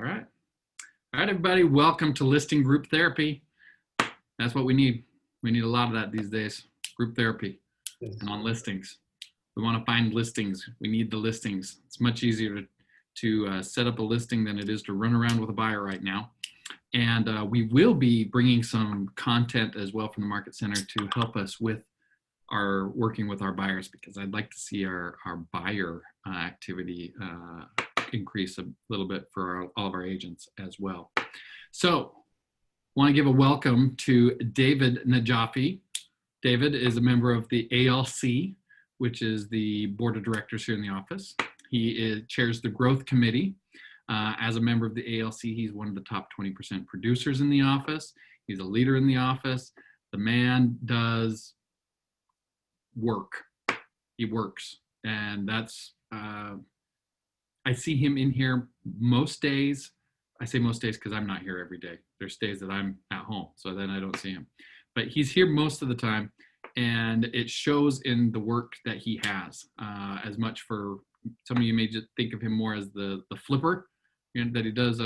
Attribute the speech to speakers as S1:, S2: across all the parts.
S1: All right. All right, everybody. Welcome to Listing Group Therapy. That's what we need. We need a lot of that these days. Group therapy and on listings. We want to find listings. We need the listings. It's much easier to set up a listing than it is to run around with a buyer right now. And we will be bringing some content as well from the Market Center to help us with our working with our buyers, because I'd like to see our buyer activity increase a little bit for all of our agents as well. So I want to give a welcome to David Nadjafi. David is a member of the ALC, which is the board of directors here in the office. He chairs the growth committee. As a member of the ALC, he's one of the top 20% producers in the office. He's a leader in the office. The man does work. He works. And that's, I see him in here most days. I say most days because I'm not here every day. There's days that I'm at home, so then I don't see him. But he's here most of the time, and it shows in the work that he has. As much for some of you may just think of him more as the flipper, that he does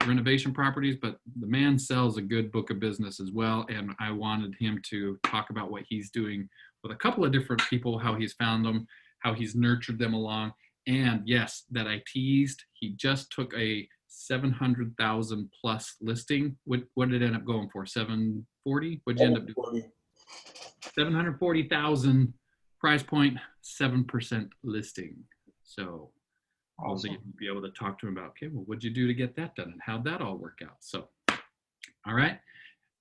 S1: renovation properties, but the man sells a good book of business as well. And I wanted him to talk about what he's doing with a couple of different people, how he's found them, how he's nurtured them along. And yes, that I teased, he just took a 700,000 plus listing. What did it end up going for? 740? What'd you end up doing? 740,000 price point, 7% listing. So awesome. You'll be able to talk to him about, okay, well, what'd you do to get that done and how'd that all work out? So, all right.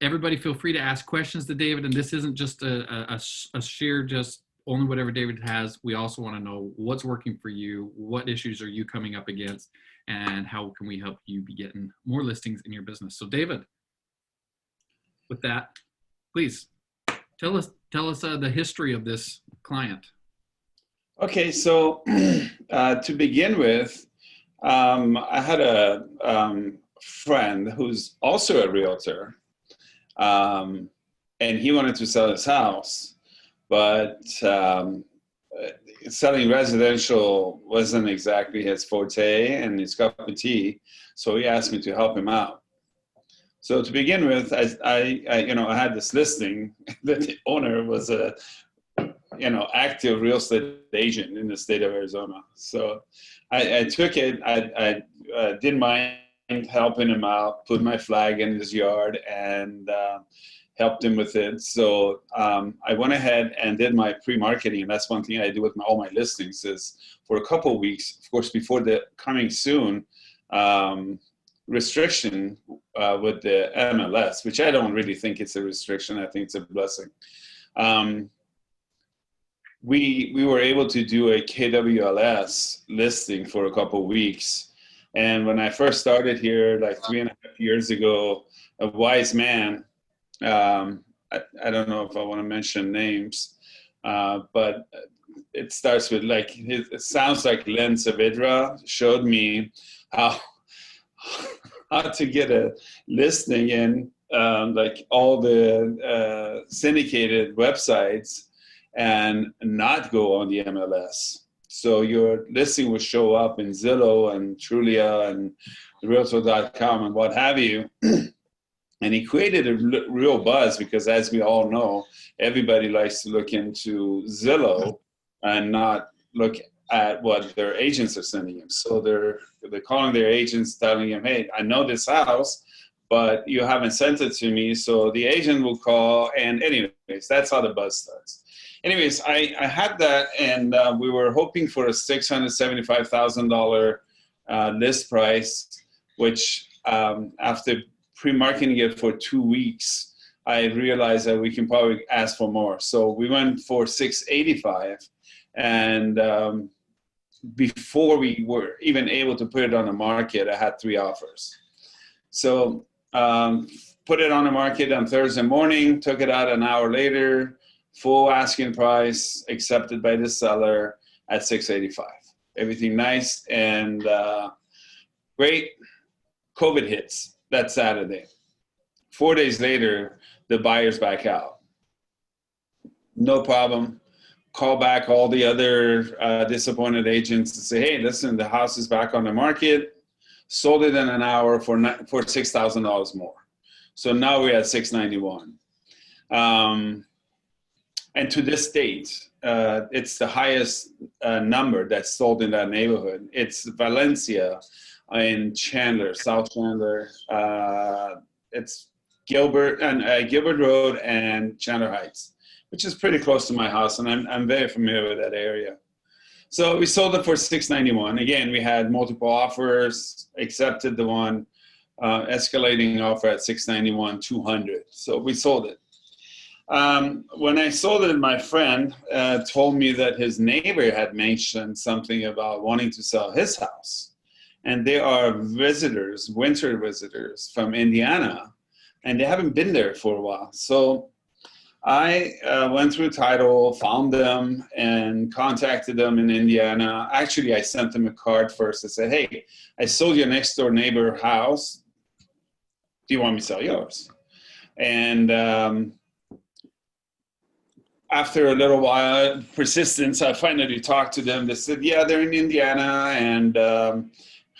S1: Everybody feel free to ask questions to David. And this isn't just a sheer just only whatever David has. We also want to know what's working for you, what issues are you coming up against, and how can we help you be getting more listings in your business. So David, with that, please tell us the history of this client.
S2: Okay, so to begin with, I had a friend who's also a realtor, and he wanted to sell his house. But selling residential wasn't exactly his forte and his cup of tea, so he asked me to help him out. So to begin with, I had this listing that the owner was a active real estate agent in the state of Arizona. So I took it. I didn't mind helping him out, put my flag in his yard, and helped him with it. So I went ahead and did my pre-marketing. And that's one thing I do with all my listings is for a couple of weeks, of course, before the coming soon restriction with the MLS, which I don't really think it's a restriction. I think it's a blessing. We were able to do a KWLS listing for a couple of weeks. And when I first started here, like 3.5 years ago, a wise man, I don't know if I want to mention names, but it starts with it sounds like Len Saavedra showed me how to get a listing in like all the syndicated websites and not go on the MLS. So your listing will show up in Zillow and Trulia and Realtor.com and what have you. And he created a real buzz because, as we all know, everybody likes to look into Zillow and not look at what their agents are sending them. So they're calling their agents, telling them, hey, I know this house, but you haven't sent it to me. So the agent will call. And anyways, that's how the buzz starts. Anyways, I had that, and we were hoping for a $675,000 list price, which after pre-marketing it for 2 weeks, I realized that we can probably ask for more. So we went for 685, and before we were even able to put it on the market, I had 3 offers. So put it on the market on Thursday morning, took it out an hour later, full asking price, accepted by the seller at 685. Everything nice and great. COVID hits that Saturday. 4 days later, the buyer's back out. No problem. Call back all the other disappointed agents to say, hey, listen, the house is back on the market. sold it in an hour for $6,000 more. So now we're at 691. And to this date, it's the highest number that's sold in that neighborhood. It's Valencia in Chandler, South Chandler. It's Gilbert Road and Chandler Heights, which is pretty close to my house, and I'm very familiar with that area. So we sold it for $691. Again, we had multiple offers, accepted the one, escalating offer at $691, $200. So we sold it. When I sold it, my friend told me that his neighbor had mentioned something about wanting to sell his house. And they are visitors, winter visitors from Indiana, and they haven't been there for a while. So I went through title, found them, and contacted them in Indiana. Actually, I sent them a card first. I said, hey, I sold your next door neighbor house. Do you want me to sell yours? And after a little while, persistence, I finally talked to them. They said, yeah, they're in Indiana, and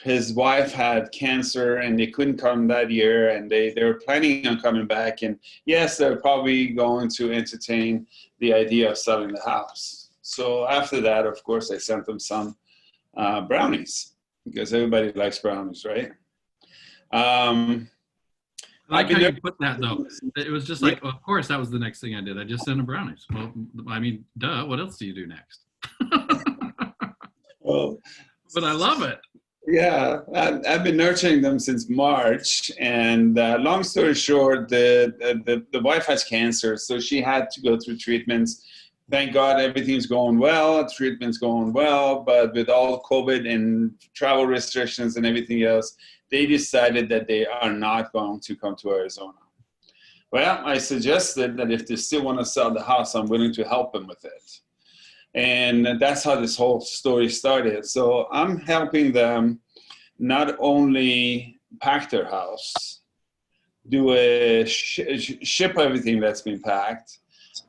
S2: his wife had cancer, and they couldn't come that year, and they were planning on coming back. And yes, they're probably going to entertain the idea of selling the house. So after that, of course, I sent them some brownies, because everybody likes brownies, right?
S1: I like how you put that, though. It was just like, well, of course, that was the next thing I did. I just sent them brownies. Well, I mean, duh, what else do you do next?
S2: Well,
S1: but I love it.
S2: Yeah, I've been nurturing them since March, and long story short, the wife has cancer, so she had to go through treatments. Thank God everything's going well, treatment's going well, but with all COVID and travel restrictions and everything else, they decided that they are not going to come to Arizona. Well, I suggested that if they still want to sell the house, I'm willing to help them with it. And that's how this whole story started. So I'm helping them not only pack their house, do a ship everything that's been packed,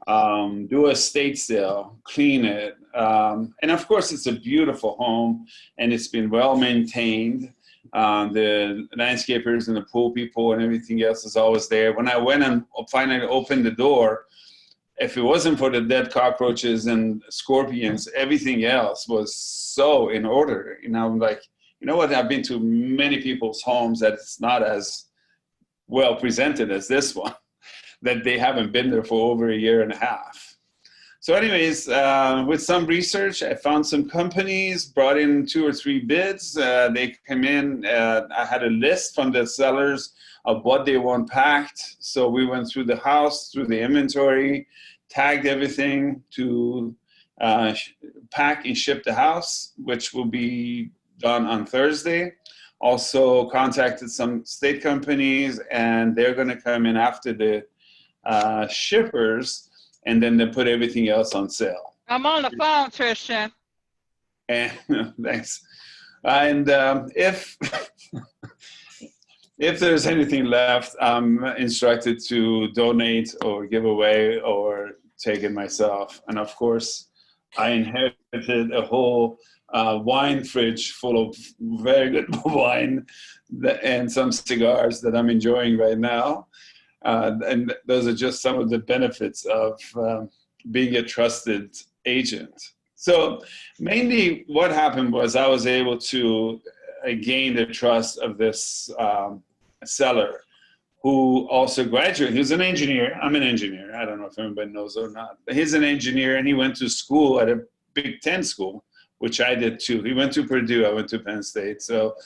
S2: do a estate sale, clean it. And of course, it's a beautiful home, and it's been well maintained. The landscapers and the pool people and everything else is always there. When I went and finally opened the door, if it wasn't for the dead cockroaches and scorpions, everything else was so in order. And I'm like, you know what? I've been to many people's homes that it's not as well presented as this one, that they haven't been there for over a year and a half. So anyways, with some research, I found some companies, brought in 2 or 3 bids. They came in, I had a list from the sellers of what they want packed. So we went through the house, through the inventory, tagged everything to pack and ship the house, which will be done on Thursday. Also contacted some state companies, and they're going to come in after the shippers, and then they put everything else on sale.
S3: I'm on the phone, Tristan.
S2: And thanks. And if there's anything left, I'm instructed to donate or give away or take it myself. And of course, I inherited a whole wine fridge full of very good wine and some cigars that I'm enjoying right now. And those are just some of the benefits of being a trusted agent. So mainly what happened was I was able to gain the trust of this seller, who also graduated. He was an engineer. I'm an engineer. I don't know if anybody knows or not. But he's an engineer, and he went to school at a Big Ten school, which I did too. He went to Purdue. I went to Penn State. So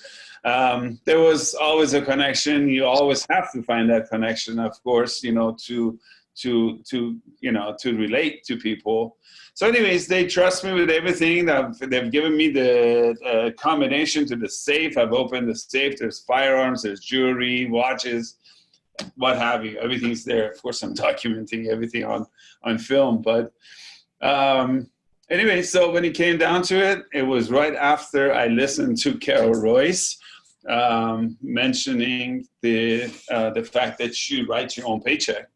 S2: there was always a connection. You always have to find that connection, of course, you know, to relate to people. So anyways, they trust me with everything. They've given me the combination to the safe. I've opened the safe. There's firearms, there's jewelry, watches, what have you. Everything's there. Of course, I'm documenting everything on film. But anyway, so when it came down to it, it was right after I listened to Carol Royce mentioning the fact that you write your own paycheck.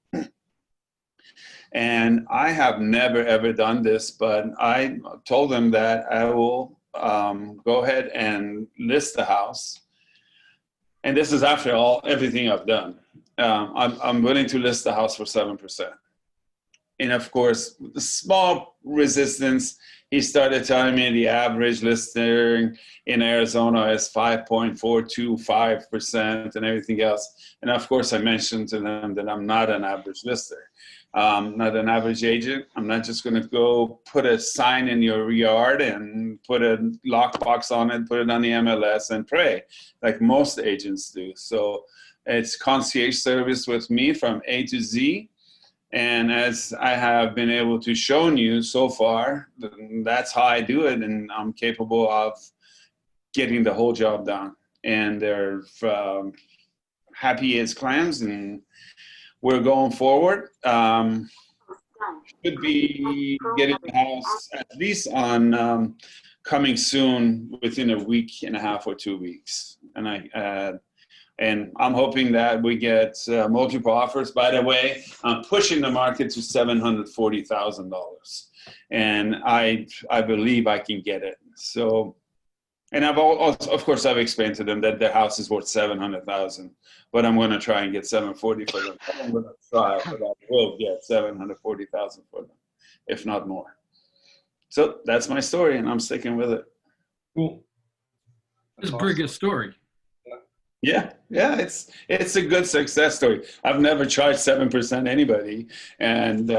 S2: And I have never, ever done this, but I told them that I will go ahead and list the house. and this is after everything I've done. I'm willing to list the house for 7%. And of course, with the small resistance, he started telling me the average listing in Arizona is 5.425% and everything else. And of course, I mentioned to them that I'm not an average lister, not an average agent. I'm not just going to go put a sign in your yard and put a lockbox on it, put it on the MLS and pray like most agents do. So it's concierge service with me from A to Z. And as I have been able to show you so far, that's how I do it. And I'm capable of getting the whole job done. And they're happy as clams, and we're going forward. Should be getting the house at least on coming soon within a week and a half or 2 weeks. And I'm hoping that we get multiple offers. By the way, I'm pushing the market to $740,000, and I believe I can get it. So, and I've also, of course, I've explained to them that the house is worth $700,000, but I'm going to try and get $740,000 for them. I'm going to try, but I will get $740,000 for them, if not more. So that's my story, and I'm sticking with it.
S4: Cool.
S1: It's a pretty good story.
S2: Yeah, it's a good success story. I've never charged 7% anybody, and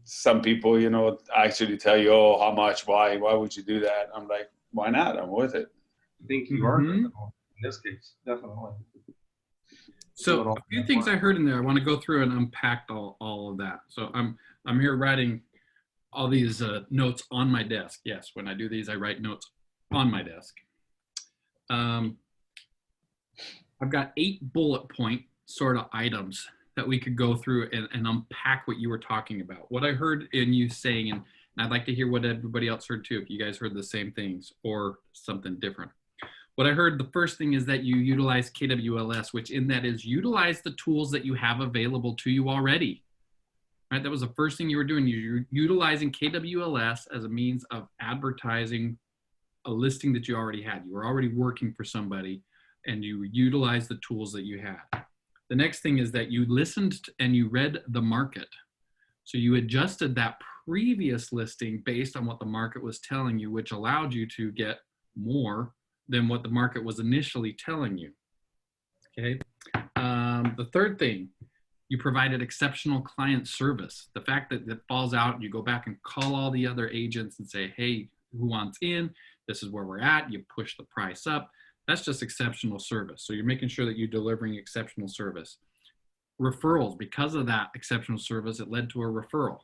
S2: some people, actually tell you, oh, how much, why would you do that? I'm like, why not? I'm worth it.
S4: I think you are in this case, definitely.
S1: So a few things I heard in there, I want to go through and unpack all of that. So I'm here writing all these notes on my desk. Yes, when I do these, I write notes on my desk. I've got 8 bullet point sort of items that we could go through and unpack what you were talking about. What I heard in you saying, and I'd like to hear what everybody else heard too, if you guys heard the same things or something different. What I heard, the first thing is that you utilize KWLS, which in that is utilize the tools that you have available to you already. Right? That was the first thing you were doing. You're utilizing KWLS as a means of advertising a listing that you already had. You were already working for somebody and you utilized the tools that you had. The next thing is that you listened and you read the market. So you adjusted that previous listing based on what the market was telling you, which allowed you to get more than what the market was initially telling you. Okay. The third thing, you provided exceptional client service. The fact that it falls out, you go back and call all the other agents and say, hey, who wants in? This is where we're at. You push the price up. That's just exceptional service. So you're making sure that you're delivering exceptional service. Referrals, because of that exceptional service, it led to a referral.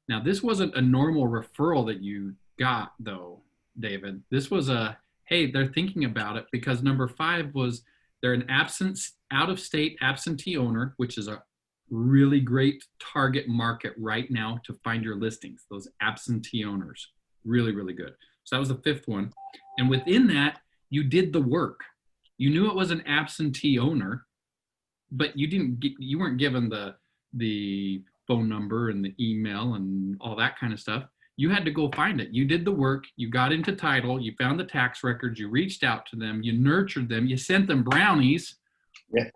S1: Now, this wasn't a normal referral that you got, though, David. This was a, hey, they're thinking about it, because number 5 was they're an out-of-state absentee owner, which is a really great target market right now to find your listings, those absentee owners. Really, really good. So that was the 5th one. And within that, you did the work. You knew it was an absentee owner, but you weren't given the phone number and the email and all that kind of stuff. You had to go find it. You did the work. You got into title. You found the tax records. You reached out to them. You nurtured them. You sent them brownies. Yeah.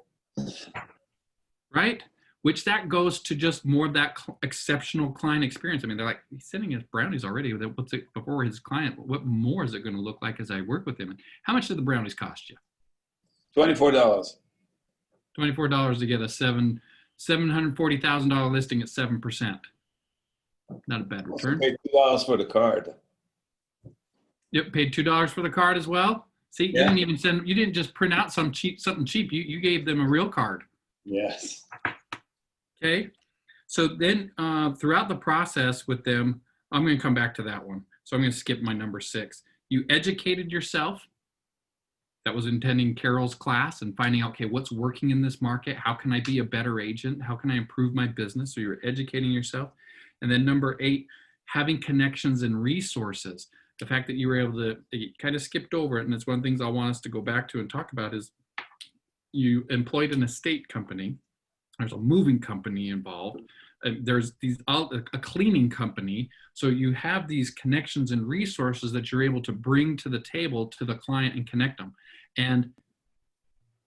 S1: Right? Which that goes to just more of that exceptional client experience. I mean, they're like, he's sending us brownies already. What's it before his client? What more is it going to look like as I work with him? And how much did the brownies cost you?
S2: $24.
S1: $24 to get a $740,000 listing at 7%. Not a bad return.
S2: Paid $2 for the card.
S1: Yep, paid $2 for the card as well. See,
S2: yeah.
S1: You didn't just print out something cheap. You gave them a real card.
S2: Yes.
S1: Okay, so then throughout the process with them, I'm going to come back to that one. So I'm going to skip my number 6. You educated yourself. That was attending Carol's class and finding out, okay, what's working in this market? How can I be a better agent? How can I improve my business? So you're educating yourself. And then number 8, having connections and resources. The fact that you were able to, you kind of skipped over it, and it's one of the things I want us to go back to and talk about is you employed an estate company. There's a moving company involved. There's a cleaning company. So you have these connections and resources that you're able to bring to the table to the client and connect them. And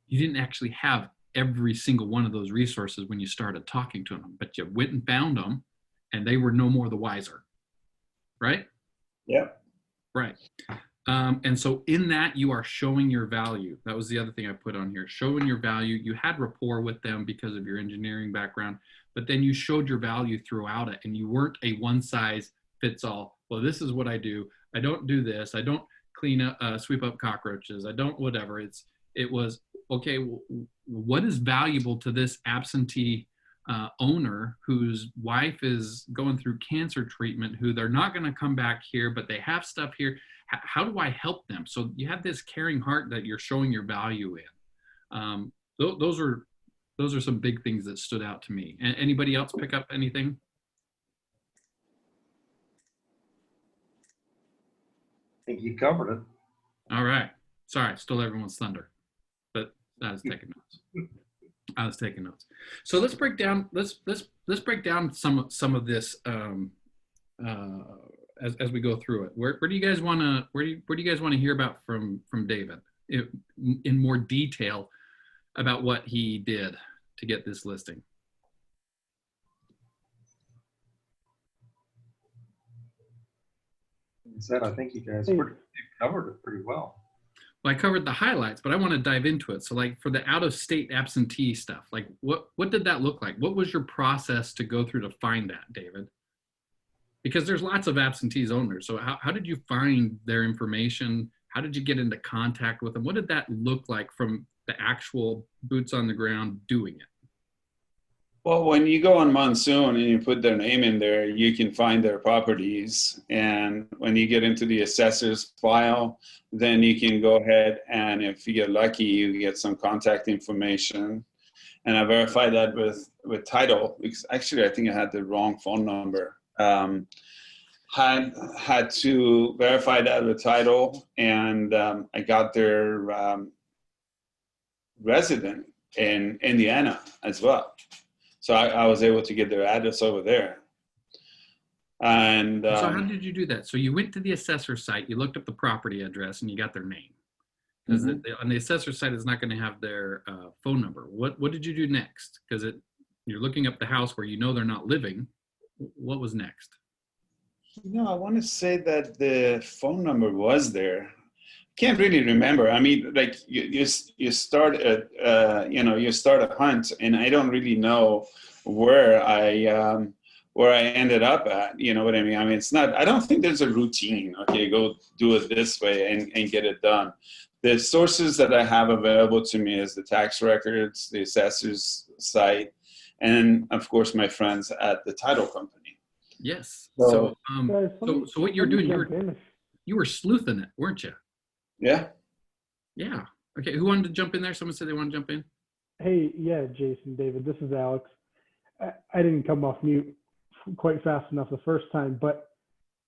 S1: you didn't actually have every single one of those resources when you started talking to them, but you went and found them and they were no more the wiser, right?
S2: Yep.
S1: Right. And so in that, you are showing your value. That was the other thing I put on here, showing your value. You had rapport with them because of your engineering background, but then you showed your value throughout it, and you weren't a one size fits all. Well, this is what I do. I don't do this. I don't clean up, sweep up cockroaches. I don't whatever. It was, okay, what is valuable to this absentee owner whose wife is going through cancer treatment, who they're not going to come back here, but they have stuff here. How do I help them? So you have this caring heart that you're showing your value in. Those are some big things that stood out to me. Anybody else pick up anything?
S4: I think you covered it.
S1: All right. Sorry, stole everyone's thunder, but I was taking notes. I was taking notes. So let's break down. Let's break down some of this as we go through it. Where do you guys want to hear about from David in more detail about what he did to get this listing?
S4: I think you guys covered it pretty well.
S1: Well, I covered the highlights, but I want to dive into it. So like for the out-of-state absentee stuff, like what did that look like? What was your process to go through to find that, David? Because there's lots of absentee owners. So how did you find their information? How did you get into contact with them? What did that look like from the actual boots on the ground doing it?
S2: Well, when you go on Monsoon and you put their name in there, you can find their properties. And when you get into the assessor's file, then you can go ahead and if you get lucky, you get some contact information. And I verified that with title, because actually I think I had the wrong phone number. Had to verify that with title, and I got their resident in Indiana as well. So I was able to get their address over there. And
S1: so how did you do that? So you went to the assessor site, you looked up the property address, and you got their name. Because on the assessor site, it's not going to have their phone number. What did you do next? Because you're looking up the house where you know they're not living. What was next?
S2: I want to say that the phone number was there. Can't really remember. I mean, like you start you start a hunt, and I don't really know where I ended up at. You know what I mean? I mean, it's not. I don't think there's a routine. Okay, go do it this way and get it done. The sources that I have available to me is the tax records, the assessor's site, and of course my friends at the title company.
S1: Yes.
S2: So
S1: what you're doing, you were sleuthing it, weren't you?
S2: Yeah.
S1: Yeah. Okay. Who wanted to jump in there? Someone said they want to jump in.
S5: Hey, yeah, Jason, David, this is Alex. I didn't come off mute quite fast enough the first time, but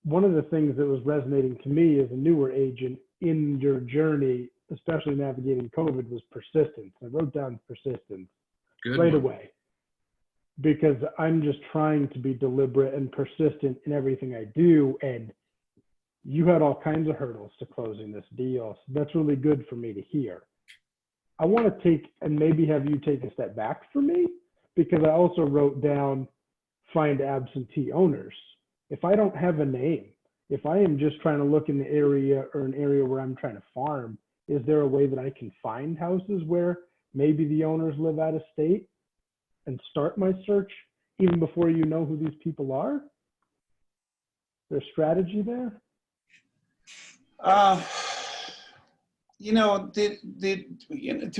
S5: one of the things that was resonating to me as a newer agent in your journey, especially navigating COVID, was persistence. I wrote down persistence right away because I'm just trying to be deliberate and persistent in everything I do. And you had all kinds of hurdles to closing this deal. So that's really good for me to hear. I want to take and maybe have you take a step back for me, because I also wrote down find absentee owners. If I don't have a name, if I am just trying to look in the area or an area where I'm trying to farm, is there a way that I can find houses where maybe the owners live out of state and start my search even before you know who these people are? There's strategy there?
S2: To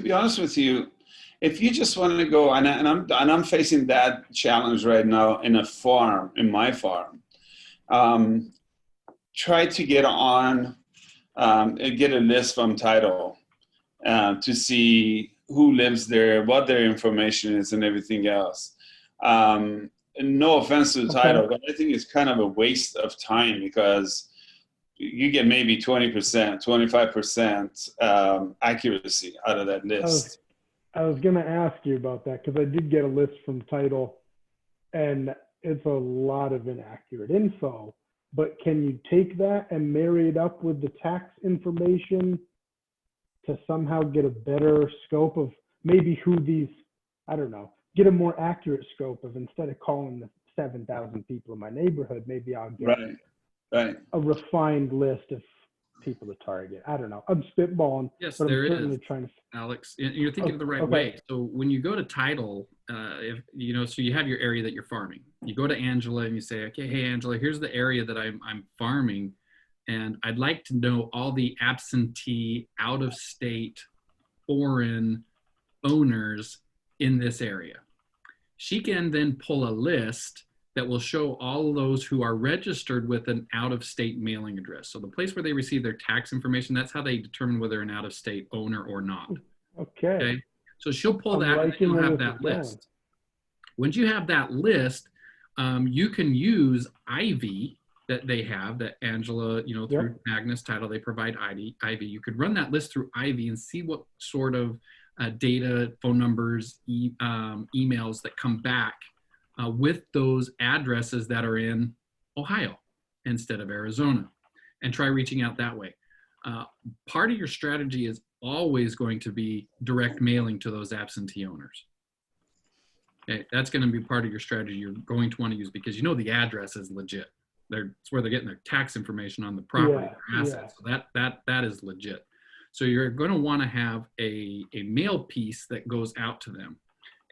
S2: be honest with you, if you just want to go, and I'm facing that challenge right now in my farm. Try to get on and get a list from title to see who lives there, what their information is, and everything else. And no offense to the title, but I think it's kind of a waste of time because you get maybe 20%, 25% accuracy out of that list.
S5: I was going to ask you about that because I did get a list from title and it's a lot of inaccurate info, but can you take that and marry it up with the tax information to somehow get a better scope of maybe who these, I don't know, get a more accurate scope of, instead of calling the 7,000 people in my neighborhood, maybe I'll get
S2: Right.
S5: a refined list of people to target. I don't know. I'm spitballing,
S1: Yes,
S5: but I'm
S1: there
S5: certainly
S1: is,
S5: trying to.
S1: Alex. You're thinking of the right
S5: Okay.
S1: way. So when you go to title, if you know, so you have your area that you're farming. You go to Angela and you say, okay, hey Angela, here's the area that I'm farming, and I'd like to know all the absentee, out of state, foreign owners in this area. She can then pull a list that will show all of those who are registered with an out-of-state mailing address. So the place where they receive their tax information, that's how they determine whether an out-of-state owner or not.
S5: Okay.
S1: So she'll pull
S5: I'm
S1: that and
S5: liking
S1: you'll
S5: where
S1: have
S5: this
S1: that
S5: is going.
S1: list. Once you have that list, you can use Ivy that they have, that Angela, you know, through Magnus Title, they provide Ivy. You could run that list through Ivy and see what sort of data, phone numbers, emails that come back with those addresses that are in Ohio instead of Arizona, and try reaching out that way. Part of your strategy is always going to be direct mailing to those absentee owners. Okay, that's going to be part of your strategy you're going to want to use, because you know the address is legit. It's where they're getting their tax information on the property, their assets. So that is legit. So you're going to want to have a mail piece that goes out to them.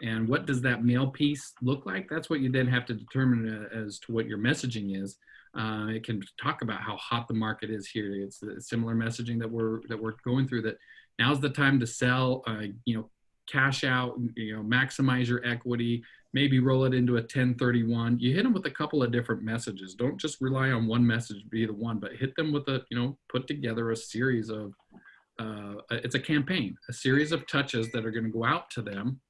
S1: And what does that mail piece look like? That's what you then have to determine as to what your messaging is. It can talk about how hot the market is here. It's a similar messaging that we're going through, that now's the time to sell, you know, cash out, you know, maximize your equity, maybe roll it into a 1031. You hit them with a couple of different messages. Don't just rely on one message, be the one, but hit them with a, you know, put together a series of, it's a campaign, a series of touches that are going to go out to them,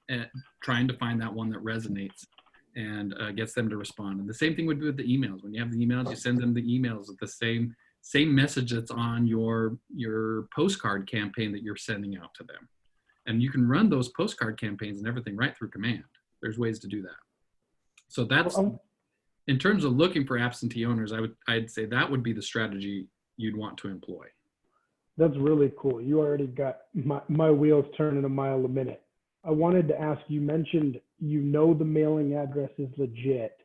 S1: and trying to find that one that resonates and gets them to respond. And the same thing would be with the emails. When you have the emails, you send them the emails with the same message that's on your postcard campaign that you're sending out to them. And you can run those postcard campaigns and everything right through command. There's ways to do that. So that's, in terms of looking for absentee owners, I'd say that would be the strategy you'd want to employ.
S5: That's really cool. You already got my wheels turning a mile a minute. I wanted to ask, you mentioned, you know, the mailing address is legit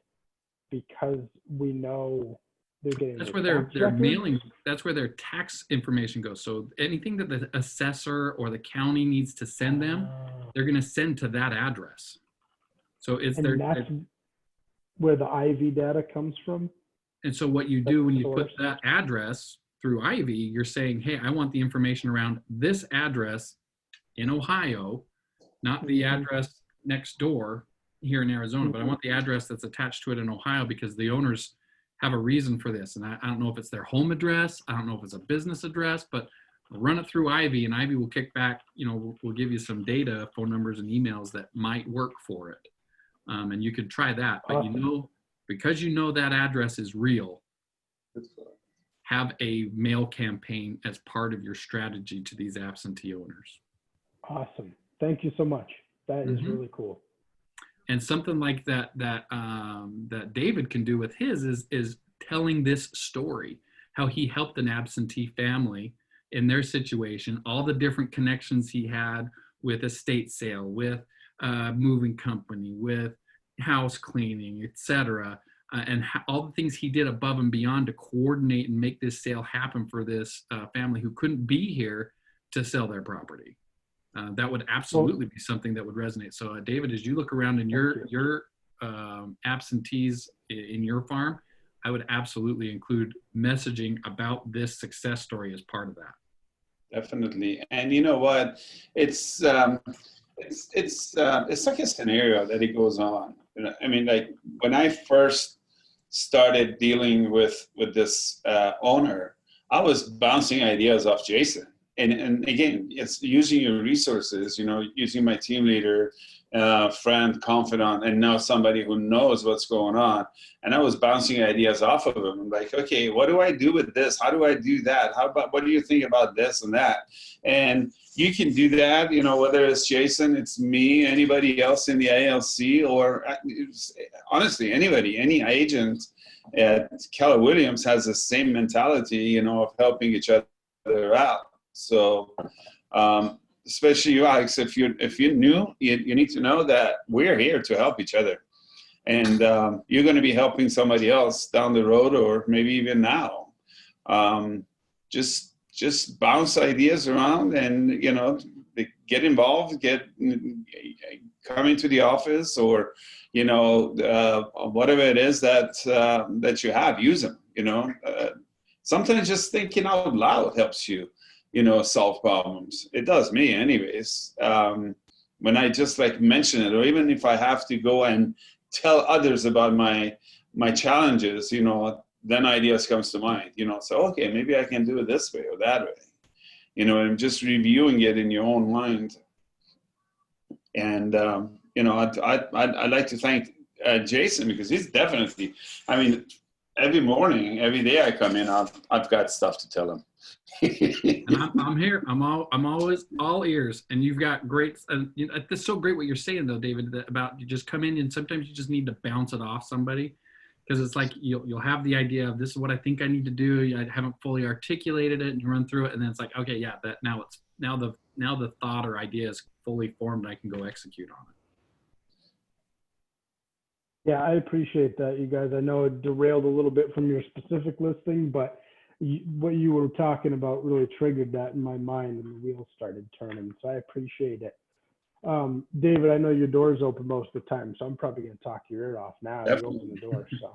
S5: because we know they're getting,
S1: that's where they're mailing, that's where their tax information goes. So anything that the assessor or the county needs to send them, they're going to send to that address. So it's
S5: and that's where the Ivy data comes from.
S1: And so what you do when you put that address through Ivy, you're saying, hey, I want the information around this address in Ohio, not the address next door here in Arizona, but I want the address that's attached to it in Ohio, because the owners have a reason for this. And I don't know if it's their home address, I don't know if it's a business address, but run it through Ivy, and Ivy will kick back, you know, we'll give you some data, phone numbers and emails that might work for it. And you could try that, but you know, because you know that address is real, have a mail campaign as part of your strategy to these absentee owners.
S5: Awesome. Thank you so much. That is really cool.
S1: And something like that that David can do with his is telling this story, how he helped an absentee family in their situation, all the different connections he had with estate sale, with moving company, with house cleaning, etc., and all the things he did above and beyond to coordinate and make this sale happen for this family who couldn't be here to sell their property. That would absolutely be something that would resonate. So David, as you look around in your absentees in your farm, I would absolutely include messaging about this success story as part of that.
S2: Definitely. And you know what? It's like a scenario that it goes on. I mean, like when I first started dealing with this owner, I was bouncing ideas off Jason. And again, it's using your resources, you know, using my team leader, friend, confidant, and now somebody who knows what's going on. And I was bouncing ideas off of him. I'm like, okay, what do I do with this? How do I do that? What do you think about this and that? And you can do that, you know, whether it's Jason, it's me, anybody else in the ALC, or honestly, anybody, any agent at Keller Williams has the same mentality, you know, of helping each other out. So, especially you, Alex, if you're new, you need to know that we're here to help each other, and you're going to be helping somebody else down the road, or maybe even now. Just bounce ideas around, and get involved, come into the office, or whatever it is that you have, use them. Sometimes just thinking out loud helps you, solve problems. It does me anyways. When I just mention it, or even if I have to go and tell others about my challenges, then ideas comes to mind, so, okay, maybe I can do it this way or that way, and just reviewing it in your own mind. And, I'd like to thank Jason, because he's definitely, every morning, every day I come in, I've got stuff to tell him.
S1: And I'm here. I'm always all ears. And you've got great. It's so great what you're saying though, David, about you just come in and sometimes you just need to bounce it off somebody, because it's like you'll have the idea of this is what I think I need to do. I haven't fully articulated it, and you run through it, and then it's like, okay, yeah, that now the thought or idea is fully formed. And I can go execute on it.
S5: Yeah, I appreciate that, you guys. I know it derailed a little bit from your specific listing, but what you were talking about really triggered that in my mind, and the wheels started turning. So I appreciate it. David, I know your door's open most of the time, so I'm probably going to talk your ear off now. You open the door, so.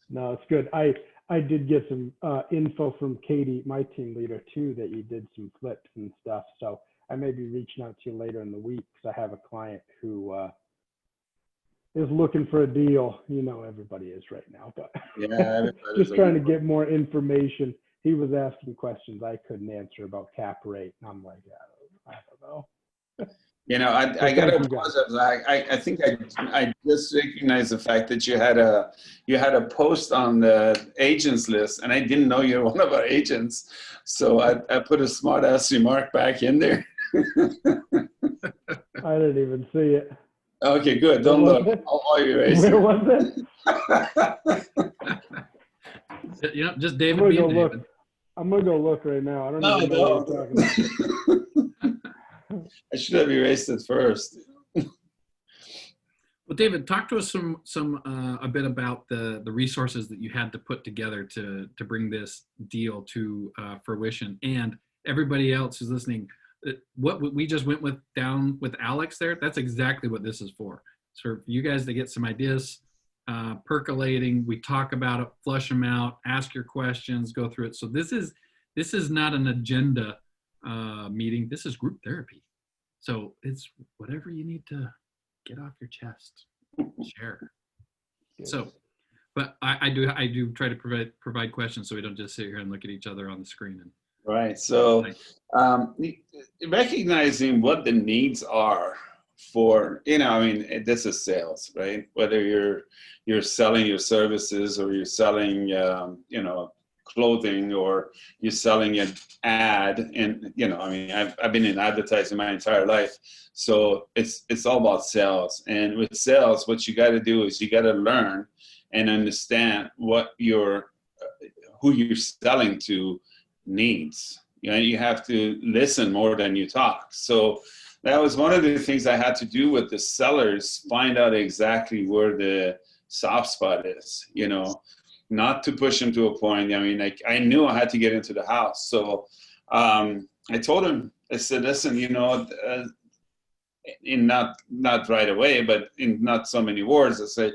S5: No, it's good. I did get some info from Katie, my team leader, too, that you did some flips and stuff. So I may be reaching out to you later in the week, because I have a client who is looking for a deal. Everybody is right now, but
S2: Yeah,
S5: just trying to get more information. He was asking questions I couldn't answer about cap rate, and I'm like, I don't know.
S2: I got to apologize. I think I just recognized the fact that you had a post on the agents list, and I didn't know you're one of our agents, so I put a smart ass remark back in there.
S5: I didn't even see it.
S2: Okay, good. Don't look. I'll erase it.
S5: Where was it?
S1: Just David being David.
S5: Look. I'm gonna go look right now. I don't even know what you're talking about.
S2: I should have erased it first.
S1: Well, David, talk to us a bit about the resources that you had to put together to bring this deal to fruition, and everybody else who's listening. What we just went down with Alex there, that's exactly what this is for. So for you guys to get some ideas percolating, we talk about it, flush them out, ask your questions, go through it. So this is not an agenda meeting. This is group therapy. So it's whatever you need to get off your chest, share. So, but I do try to provide questions so we don't just sit here and look at each other on the screen.
S2: Right. So recognizing what the needs are for, this is sales, right? Whether you're selling your services, or you're selling, clothing, or you're selling an ad. And, I've been in advertising my entire life. So it's all about sales. And with sales, what you got to do is you got to learn and understand who you're selling to needs. You have to listen more than you talk. So that was one of the things I had to do with the sellers, find out exactly where the soft spot is, not to push them to a point. I knew I had to get into the house. So I told him, I said, listen, in not right away, but in not so many words, I said,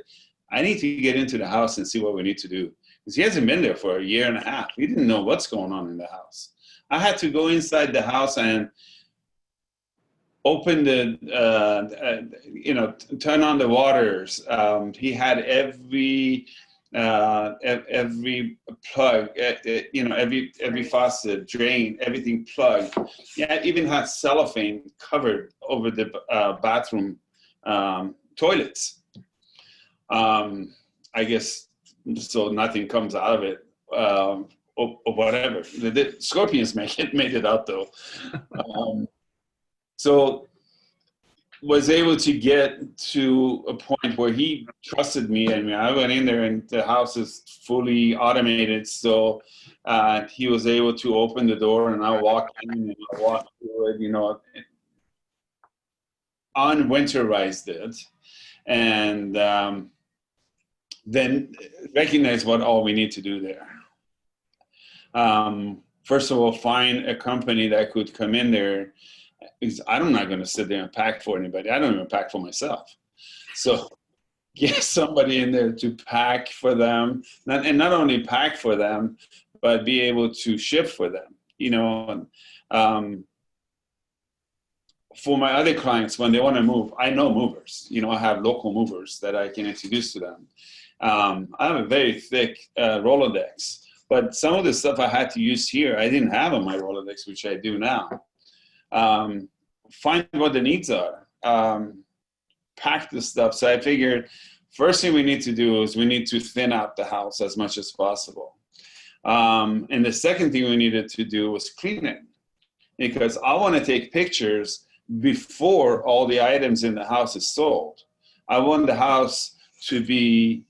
S2: I need to get into the house and see what we need to do. Because he hasn't been there for a year and a half. He didn't know what's going on in the house. I had to go inside the house and open turn on the waters. He had every plug, every faucet, drain, everything plugged. Yeah, even had cellophane covered over the bathroom toilets. I guess so nothing comes out of it, or whatever. The scorpions made it out though. So was able to get to a point where he trusted me. I mean, I went in there and the house is fully automated. So he was able to open the door and I walked in and I walked through it, you know, unwinterized it. And then recognize what all we need to do there. First of all, find a company that could come in there. Because I'm not going to sit there and pack for anybody. I don't even pack for myself. So get somebody in there to pack for them, and not only pack for them, but be able to ship for them. You know, for my other clients, when they want to move, I know movers. You know, I have local movers that I can introduce to them. I have a very thick Rolodex, but some of the stuff I had to use here, I didn't have on my Rolodex, which I do now. Find what the needs are, pack the stuff. So I figured first thing we need to do is we need to thin out the house as much as possible. And the second thing we needed to do was clean it, because I want to take pictures before all the items in the house is sold. I want the house to be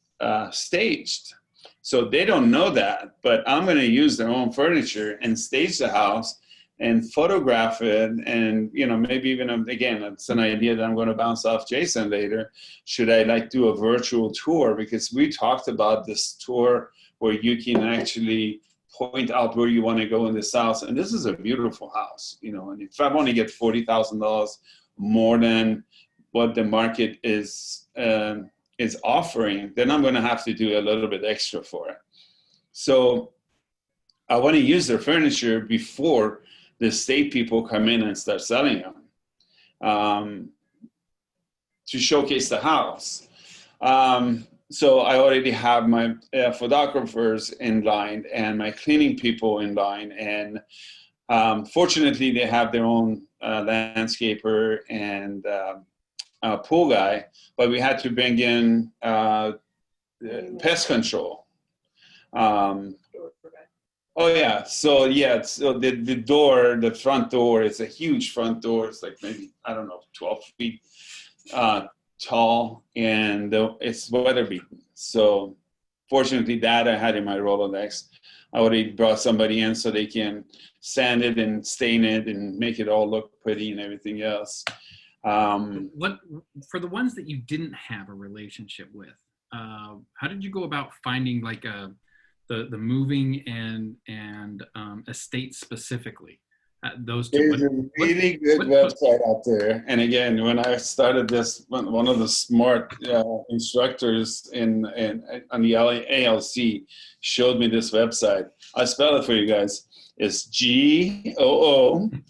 S2: staged. So they don't know that, but I'm going to use their own furniture and stage the house and photograph it, and you know, maybe even again, it's an idea that I'm going to bounce off Jason later. Should I like do a virtual tour? Because we talked about this tour where you can actually point out where you want to go in this house, and this is a beautiful house, you know. And if I want to get $40,000 more than what the market is offering, then I'm going to have to do a little bit extra for it. So I want to use their furniture before the state people come in and start selling them, to showcase the house. So I already have my photographers in line and my cleaning people in line. And fortunately, they have their own landscaper and pool guy, but we had to bring in pest control. Oh yeah, so the door, the front door is a huge front door. It's like maybe, I don't know, 12 feet tall, and it's weather beaten. So fortunately that I had in my Rolodex. I already brought somebody in so they can sand it and stain it and make it all look pretty and everything else.
S1: What, for the ones that you didn't have a relationship with, how did you go about finding like the moving and estate specifically? Those two.
S2: There's a really good website out there. And again, when I started this, one of the smart instructors on the ALC showed me this website. I spell it for you guys. It's GOOGLE.com.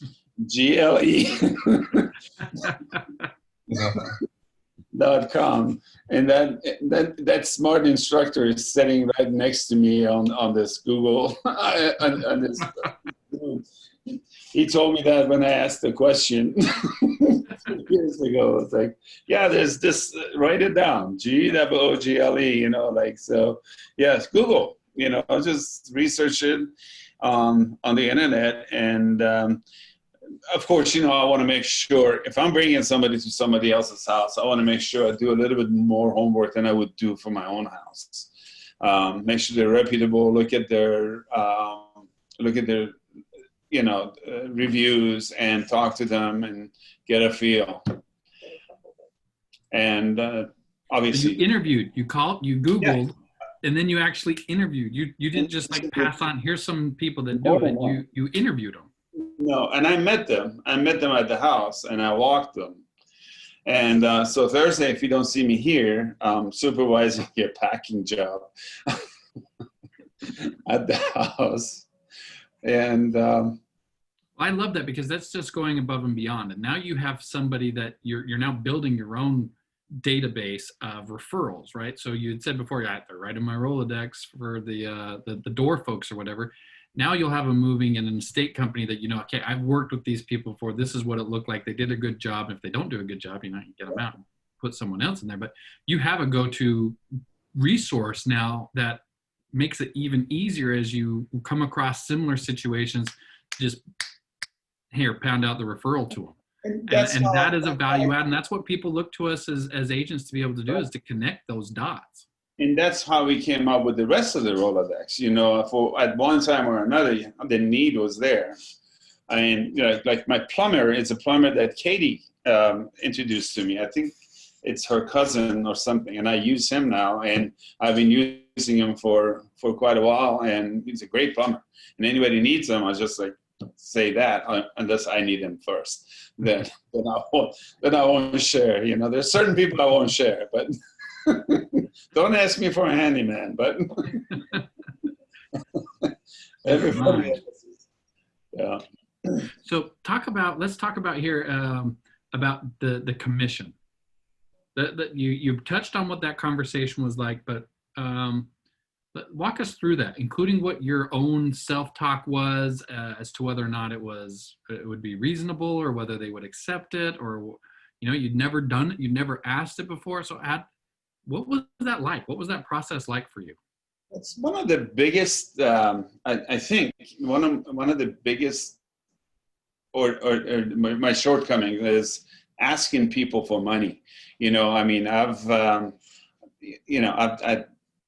S2: And that smart instructor is sitting right next to me on this Google. on this. He told me that when I asked the question 2 years ago. It's like, yeah, there's this, write it down, GOOGLE, you know, like, so yes, Google, you know, just research it on the internet. And of course, you know, I want to make sure if I'm bringing somebody to somebody else's house, I want to make sure I do a little bit more homework than I would do for my own house. Make sure they're reputable, look at their you know, reviews and talk to them and get a feel. And obviously,
S1: you interviewed, you called, you Googled, and then you actually interviewed. You didn't just like pass on, here's some people that do it. You interviewed them.
S2: No, and I met them. I met them at the house and I walked them. And so Thursday, if you don't see me here, supervising your packing job at the house. And
S1: I love that, because that's just going above and beyond. And now you have somebody that you're now building your own database of referrals, right? So you had said before, yeah, they're right in my Rolodex for the door folks or whatever. Now you'll have a moving and an estate company that, you know, okay, I've worked with these people before. This is what it looked like. They did a good job. If they don't do a good job, you know, you get them out and put someone else in there. But you have a go-to resource now that makes it even easier as you come across similar situations. Just here, pound out the referral to them.
S2: And that's
S1: And
S2: how-
S1: that is a value add. And that's what people look to us as agents to be able to do, is to connect those dots.
S2: And that's how we came up with the rest of the Rolodex. You know, for at one time or another, the need was there. And you know, like my plumber is a plumber that Katie introduced to me. I think it's her cousin or something, and I use him now, and I've been using him for quite a while, and he's a great plumber. And anybody needs him, I just like say that, unless I need him first, then I won't share. You know, there's certain people I won't share, but don't ask me for a handyman. But everybody else is, yeah.
S1: So let's talk about here about the commission. You touched on what that conversation was like, but walk us through that, including what your own self-talk was as to whether or not it would be reasonable, or whether they would accept it, or you know, you'd never done it, you'd never asked it before. So what was that like? What was that process like for you?
S2: It's one of the biggest. I think one of the biggest, or my shortcoming is asking people for money. You know, I mean, I've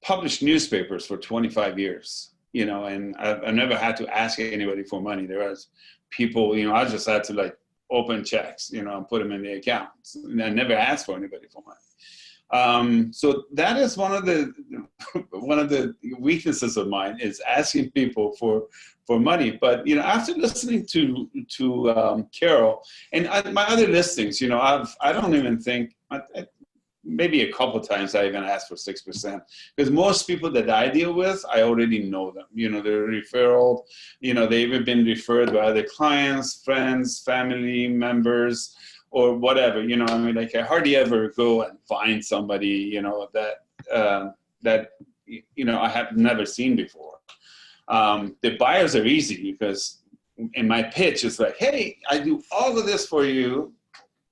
S2: published newspapers for 25 years. You know, and I've never had to ask anybody for money. There was people, you know, I just had to like open checks, you know, and put them in the account. And I never asked for anybody for money. So that is one of the weaknesses of mine, is asking people for money. But you know, after listening to Carol and my other listings, you know, I don't even think maybe a couple of times I even asked for 6%, because most people that I deal with, I already know them. You know, they're referral. You know, they've even been referred by other clients, friends, family members, or whatever. You know, I mean, like I hardly ever go and find somebody, you know, that you know, I have never seen before. The buyers are easy, because in my pitch it's like, hey, I do all of this for you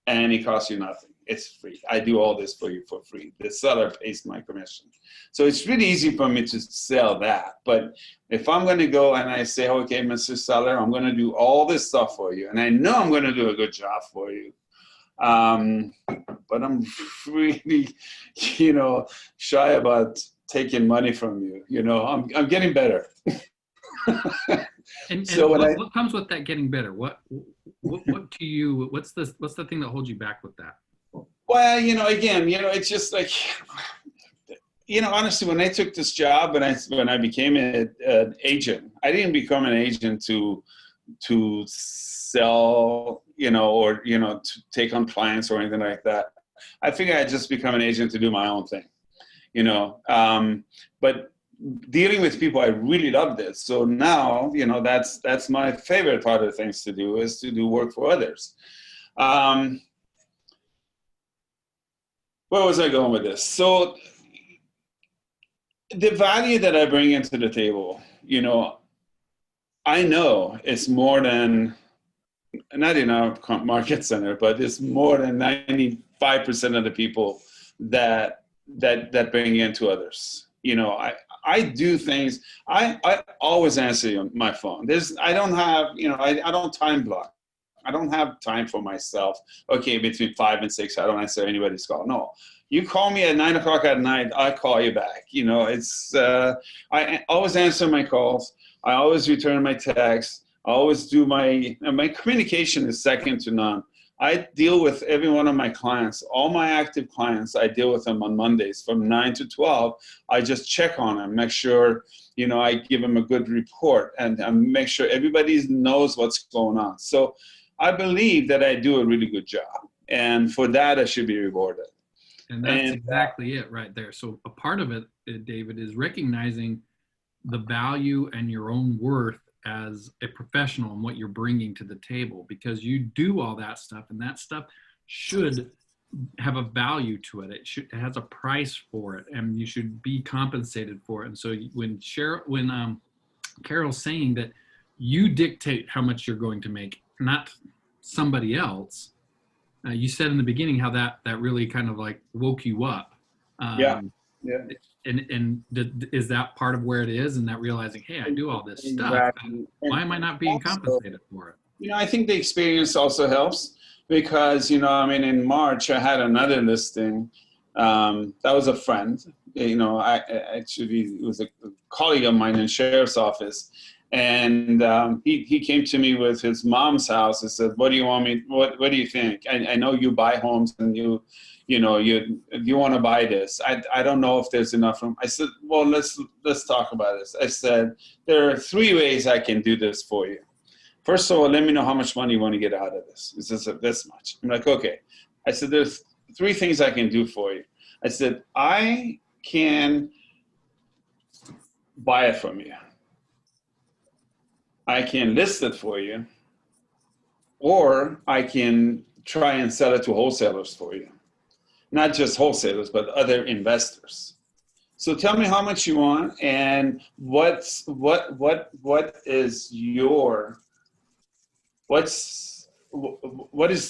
S2: and it costs you nothing. It's free. I do all this for you for free. The seller pays my commission. So it's really easy for me to sell that. But if I'm going to go and I say, okay, Mr. Seller, I'm going to do all this stuff for you, and I know I'm going to do a good job for you, but I'm really, you know, shy about taking money from you. You know, I'm getting better.
S1: And
S2: so
S1: what comes with that getting better? What to you? What's the thing that holds you back with that?
S2: Well, you know, again, you know, it's just like, you know, honestly, when I took this job and when I became an agent, I didn't become an agent to sell, you know, or, you know, to take on clients or anything like that. I figured I'd just become an agent to do my own thing, you know. But dealing with people, I really love this. So now, you know, that's my favorite part of things to do, is to do work for others. Where was I going with this? So the value that I bring into the table, you know, I know it's more than, not in our market center, but it's more than 95% of the people that bring into others. You know, I do things. I always answer my phone. I don't have, you know, I don't time block. I don't have time for myself. Okay, between 5 and 6, I don't answer anybody's call. No, you call me at 9 o'clock at night, I call you back. You know, it's I always answer my calls. I always return my texts. I always do my communication is second to none. I deal with every one of my clients, all my active clients. I deal with them on Mondays from 9 to 12. I just check on them, make sure, you know, I give them a good report, and make sure everybody knows what's going on. So I believe that I do a really good job, and for that I should be rewarded.
S1: And that's exactly it right there. So a part of it, David, is recognizing the value and your own worth as a professional and what you're bringing to the table, because you do all that stuff, and that stuff should have a value to it. It has a price for it, and you should be compensated for it. And so when Carol's saying that you dictate how much you're going to make, not somebody else, you said in the beginning how that really kind of like woke you up.
S2: Yeah.
S1: And is that part of where it is, and that realizing, hey, I do all this stuff. Why am I not being compensated for it?
S2: You know, I think the experience also helps. because, you know, I mean, in March, I had another listing. That was a friend. You know, I actually, it was a colleague of mine in sheriff's office. And he came to me with his mom's house and said, what do you want me, what do you think? I know you buy homes and you want to buy this. I don't know if there's enough room. I said, well, let's talk about this. I said, there are 3 ways I can do this for you. First of all, let me know how much money you want to get out of this. Is this much? I'm like, okay. I said, there's 3 things I can do for you. I said, I can buy it from you. I can list it for you, or I can try and sell it to wholesalers for you. Not just wholesalers, but other investors. So tell me how much you want and what is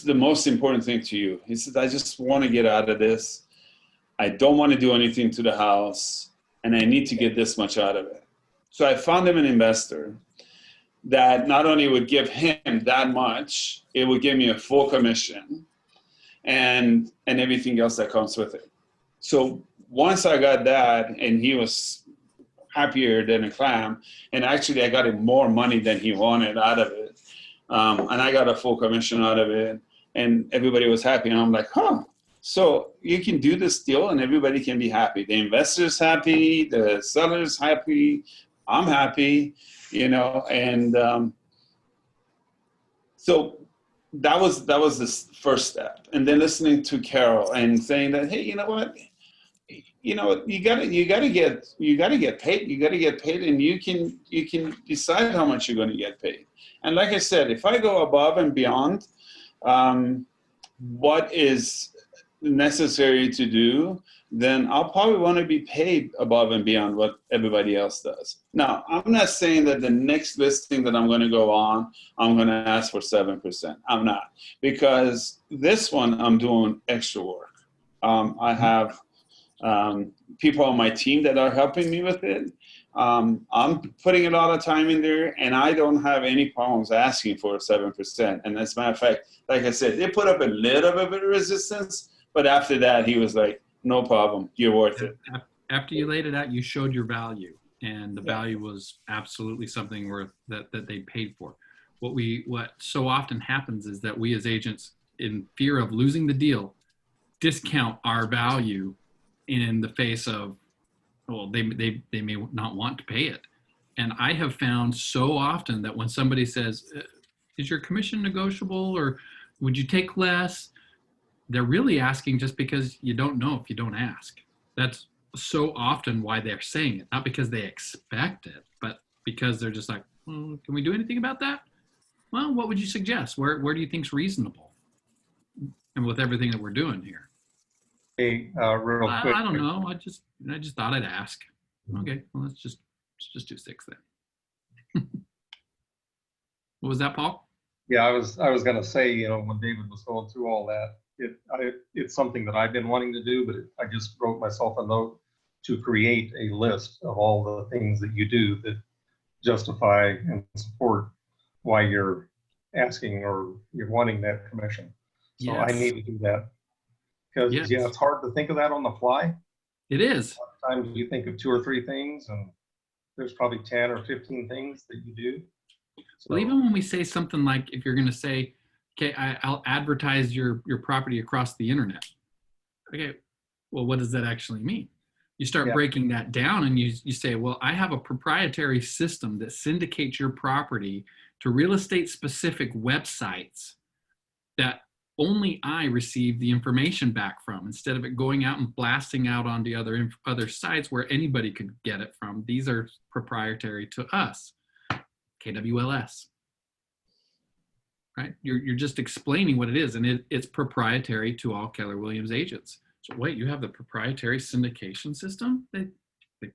S2: the most important thing to you? He said, I just want to get out of this. I don't want to do anything to the house, and I need to get this much out of it. So I found him an investor that not only would give him that much, it would give me a full commission and everything else that comes with it. So once I got that, and he was happier than a clam, and actually I got him more money than he wanted out of it, and I got a full commission out of it, and everybody was happy, and I'm like, huh. So you can do this deal and everybody can be happy. The investor's happy, the seller's happy, I'm happy, you know, and so that was the first step. And then listening to Carol and saying that, hey, you know what, you gotta get paid. You gotta get paid, and you can decide how much you're going to get paid. And like I said, if I go above and beyond what is necessary to do, then I'll probably want to be paid above and beyond what everybody else does. Now, I'm not saying that the next listing that I'm going to go on, I'm going to ask for 7%. I'm not, because this one I'm doing extra work. I have people on my team that are helping me with it. I'm putting a lot of time in there, and I don't have any problems asking for 7%. And as a matter of fact, like I said, they put up a little bit of resistance, but after that, he was like, no problem, you're worth it.
S1: After you laid it out, you showed your value, and the value was absolutely something worth that they paid for. What so often happens is that we as agents, in fear of losing the deal, discount our value in the face of, well, they may not want to pay it. And I have found so often that when somebody says, is your commission negotiable, or would you take less? They're really asking just because you don't know if you don't ask. That's so often why they're saying it, not because they expect it, but because they're just like, can we do anything about that? Well, what would you suggest? Where do you think's reasonable? And with everything that we're doing here.
S4: Hey, real quick.
S1: I don't know. I just thought I'd ask. Okay, well, let's just do 6 then. What was that, Paul?
S4: Yeah, I was going to say, you know, when David was going through all that, it's something that I've been wanting to do, but I just wrote myself a note to create a list of all the things that you do that justify and support why you're asking or you're wanting that commission. So
S1: Yes.
S4: I need to do that, because
S1: Yes.
S4: yeah, it's hard to think of that on the fly.
S1: It is.
S4: Sometimes you think of 2 or 3 things, and there's probably 10 or 15 things that you do. So,
S1: Well, even when we say something like, if you're going to say, okay, I'll advertise your property across the internet. Okay, well, what does that actually mean? You start breaking that down, and you say, well, I have a proprietary system that syndicates your property to real estate specific websites that only I receive the information back from, instead of it going out and blasting out onto other sites where anybody could get it from. These are proprietary to us. KWLS. Right? You're just explaining what it is, and it's proprietary to all Keller Williams agents. So wait, you have the proprietary syndication system? They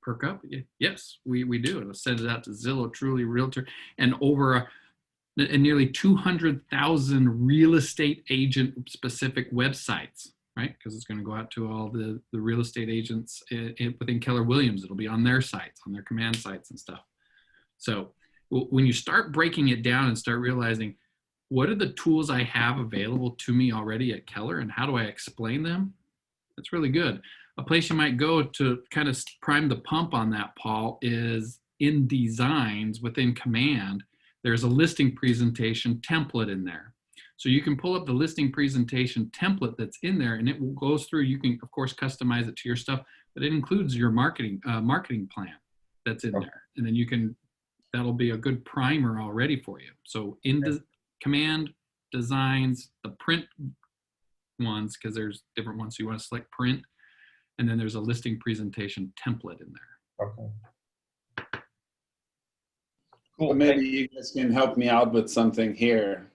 S1: perk up? Yes, we do. It'll send it out to Zillow, Truly, Realtor, and over nearly 200,000 real estate agent specific websites, right? Because it's going to go out to all the real estate agents within Keller Williams. It'll be on their sites, on their command sites and stuff. So when you start breaking it down and start realizing, what are the tools I have available to me already at Keller and how do I explain them? That's really good. A place you might go to kind of prime the pump on that, Paul, is in designs within Command. There's a listing presentation template in there. So you can pull up the listing presentation template that's in there and it goes through. You can, of course, customize it to your stuff, but it includes your marketing plan that's in there. And then you can, that'll be a good primer already for you. So in the Command designs, the print ones, because there's different ones. So you want to select print, and then there's a listing presentation template in there.
S4: Okay.
S2: Well, maybe you guys can help me out with something here.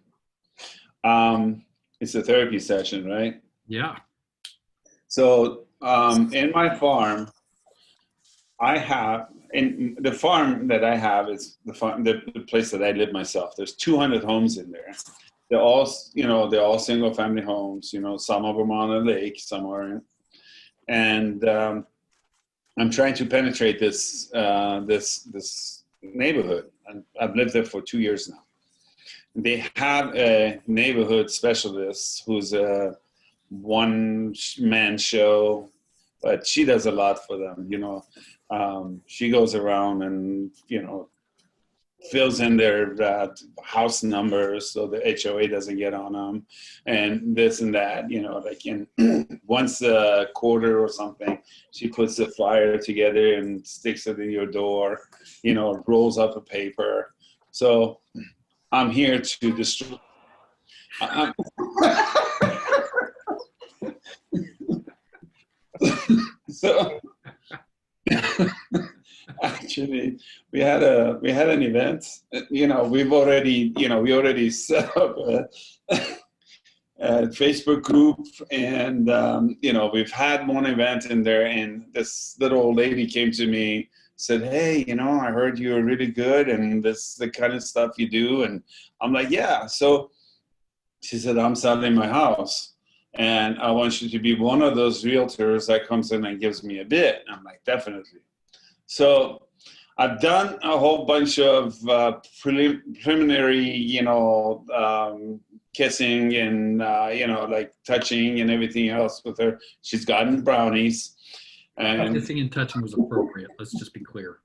S2: It's a therapy session, right?
S1: Yeah.
S2: So in my farm, I have, in the farm that I have is the place that I live myself. There's 200 homes in there. They're all, they're all single family homes. Some of them on a lake, some are, and I'm trying to penetrate this neighborhood. And I've lived there for 2 years now. They have a neighborhood specialist who's a one-man show, but she does a lot for them. She goes around and fills in their house numbers so the HOA doesn't get on them, and this and that. Like in once a quarter or something, she puts the flyer together and sticks it in your door. Rolls up a paper. So I'm here to destroy. So actually, we had an event. We already set up a Facebook group, and we've had one event in there. And this little old lady came to me, said, "Hey, I heard you're really good, and this is the kind of stuff you do." And I'm like, "Yeah." So she said, "I'm selling my house, and I want you to be one of those realtors that comes in and gives me a bid." I'm like, "Definitely." So I've done a whole bunch of preliminary, kissing and, like touching and everything else with her. She's gotten brownies. And
S1: Kissing and touching was appropriate. Let's just be clear.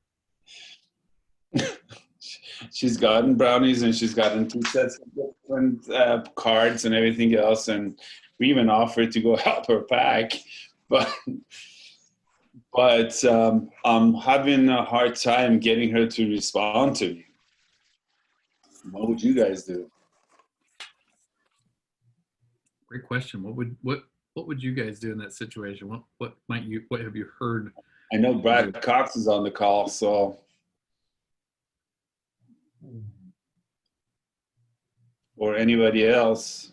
S2: She's gotten brownies, and she's gotten 2 sets of different cards and everything else. And we even offered to go help her pack. But I'm having a hard time getting her to respond to me. What would you guys do?
S1: Great question. What would you guys do in that situation? What have you heard?
S2: I know Brad Cox is on the call, so. Or anybody else?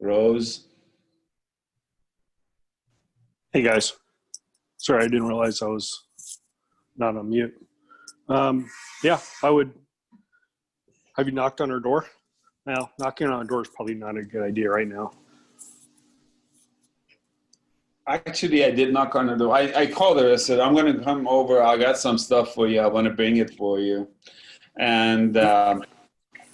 S2: Rose?
S6: Hey guys, sorry, I didn't realize I was not on mute. Yeah, I would. Have you knocked on her door? Well, knocking on her door is probably not a good idea right now.
S2: Actually, I did knock on her door. I called her. I said, "I'm going to come over. I got some stuff for you. I want to bring it for you." And